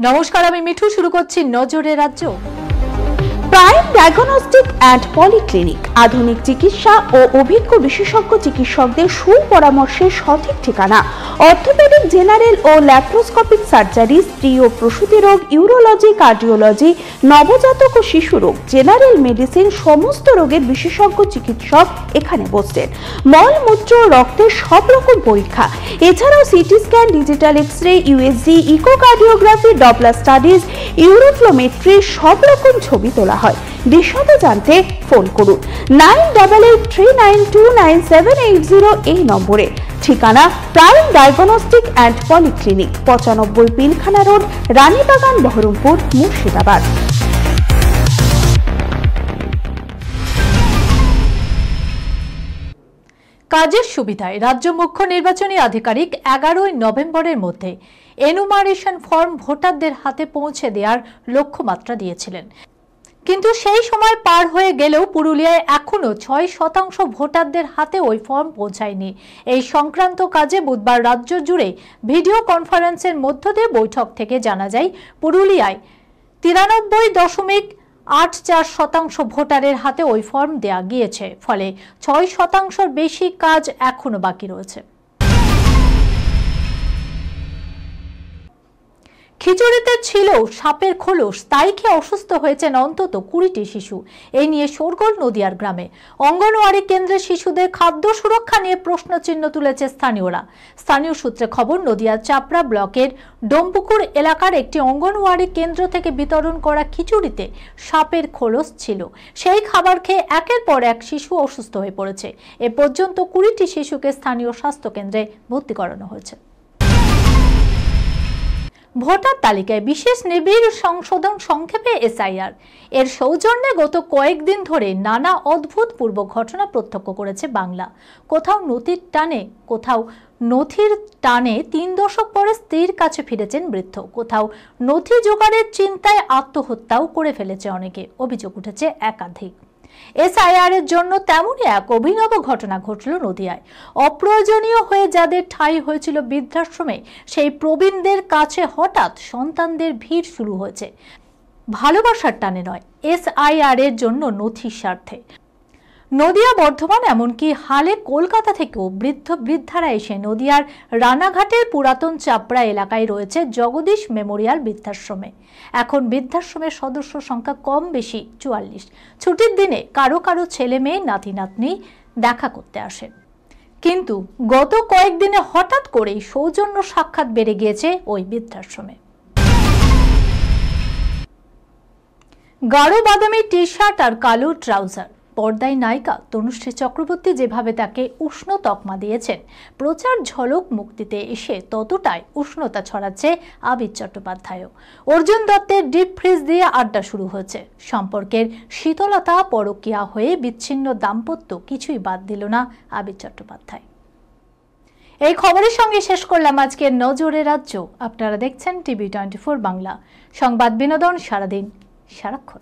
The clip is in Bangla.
নমস্কার, আমি মিঠু। শুরু করছি নজরে রাজ্য। প্রাইম ডায়াগনস্টিক অ্যান্ড পলিক্লিনিক আধুনিক চিকিৎসা ও অভিজ্ঞ বিশেষজ্ঞ চিকিৎসকদের সুপরামর্শের সঠিক ঠিকানা। অর্থোপেডিক, জেনারেল ও ল্যাপ্রোস্কোপিক সার্জারি, স্ত্রী ও প্রসূতি রোগ, ইউরোলজি, কার্ডিওলজি, নবজাতক ও শিশু রোগ, জেনারেল মেডিসিন, সমস্ত রোগের বিশেষজ্ঞ চিকিৎসক এখানে বসছেন। মল, মূত্র, রক্তের সব রকম পরীক্ষা, এছাড়াও CT scan, digital X-ray, USG, echocardiography, Doppler studies, uroflowmetry, সব রকম ছবি তোলা হয়। বিশদে জানতে ফোন করুন 9883929780 এই নম্বরে। ঠিকানা prime diagnostic and polyclinic, 95 Pilkhana road, Ranibagan, Baharampur, Murshidabad. কাজের সুবিধায় রাজ্য মুখ্য নির্বাচনী আধিকারিক 11 নভেম্বরের মধ্যে এনুমারেশন ফর্ম ভোটারদের হাতে পৌঁছে দেওয়ার লক্ষ্যমাত্রা দিয়েছিলেন। কিন্তু সেই সময় পার হয়ে গেলেও পুরুলিয়ায় এখনো 6% ভোটারদের হাতে ওই ফর্ম পৌঁছায়নি। এই সংক্রান্ত কাজে বুধবার রাজ্য জুড়ে ভিডিও কনফারেন্সের মধ্য দিয়ে বৈঠক থেকে জানা যায়, পুরুলিয়ায় 93.84% ভোটারের হাতে ওই ফর্ম দেয়া গিয়েছে। ফলে 6%-র বেশি কাজ এখনো বাকি রয়েছে। খিচুড়িতে ছিল সাপের খোলস, তাই খেয়ে অসুস্থ হয়েছেন অন্তত 20টি শিশু। এই নিয়ে শোরগোল নদিয়ার গ্রামে। অঙ্গনওয়াড়ি কেন্দ্রে শিশুদের খাদ্য সুরক্ষা নিয়ে প্রশ্নচিহ্ন তুলেছে স্থানীয়রা। স্থানীয় সূত্রে খবর, নদিয়ার চাপড়া ব্লকের ডোমপুকুর এলাকার একটি অঙ্গনওয়াড়ি কেন্দ্র থেকে বিতরণ করা খিচুড়িতে সাপের খোলস ছিল। সেই খাবার খেয়ে একের পর এক শিশু অসুস্থ হয়ে পড়েছে। এ পর্যন্ত 20টি শিশুকে স্থানীয় স্বাস্থ্যকেন্দ্রে ভর্তি করানো হয়েছে। ভোটার তালিকায় বিশেষ নিবিড় সংশোধন, সংক্ষেপে এসআইআর, এর সৌজন্যে গত কয়েকদিন ধরে নানা অদ্ভুতপূর্ব ঘটনা প্রত্যক্ষ করেছে বাংলা। কোথাও নথির টানে 3 দশক পরে স্ত্রীর কাছে ফিরেছেন বৃদ্ধ, কোথাও নথি জোগাড়ের চিন্তায় আত্মহত্যাও করে ফেলেছে অনেকে। অভিযোগ উঠেছে একাধিক। এসআইআর এর জন্য তেমনই এক অভিনব ঘটনা ঘটল নদিয়ায়। অপ্রয়োজনীয় হয়ে যাদের ঠাঁই হয়েছিল বৃদ্ধাশ্রমে, সেই প্রবীণদের কাছে হঠাৎ সন্তানদের ভিড় শুরু হয়েছে। ভালোবাসার টানে নয়, এসআইআর এর জন্য নথির স্বার্থে। নদিয়া, বর্ধমান, এমনকি হালে কলকাতা থেকেও বৃদ্ধারা এসে নদিয়ার রানাঘাটের পুরাতন চাপড়া এলাকায় রয়েছে জগদীশ মেমোরিয়াল বৃদ্ধাশ্রমে। এখন বৃদ্ধাশ্রমের সদস্য সংখ্যা কম বেশি 44। ছুটির দিনে কারো কারো ছেলে মেয়ে, নাতি নাতনি দেখা করতে আসেন। কিন্তু গত কয়েকদিনে হঠাৎ করেই সৌজন্য সাক্ষাৎ বেড়ে গিয়েছে ওই বৃদ্ধাশ্রমে। গাঢ় বাদামি টি শার্ট আর কালো ট্রাউজার, পর্দায় নায়িকা তনুশ্রী চক্রবর্তী যেভাবে তাকে উষ্ণ তকমা দিয়েছেন, প্রচার ঝলক মুক্তিতে এসে ততটাই উষ্ণতা ছড়াচ্ছে আবির চট্টোপাধ্যায়ও। অর্জুন দত্তের ডিপ ফ্রিজ দিয়ে আড্ডা শুরু হয়েছে। সম্পর্কের শীতলতা, পরকীয়া হয়ে বিচ্ছিন্ন দাম্পত্য কিছুই বাদ দিল না আবির চট্টোপাধ্যায়। এই খবরের সঙ্গে শেষ করলাম আজকের নজরে রাজ্য। আপনারা দেখছেন টিভি 24 বাংলা, সংবাদ বিনোদন সারাদিন সারাক্ষণ।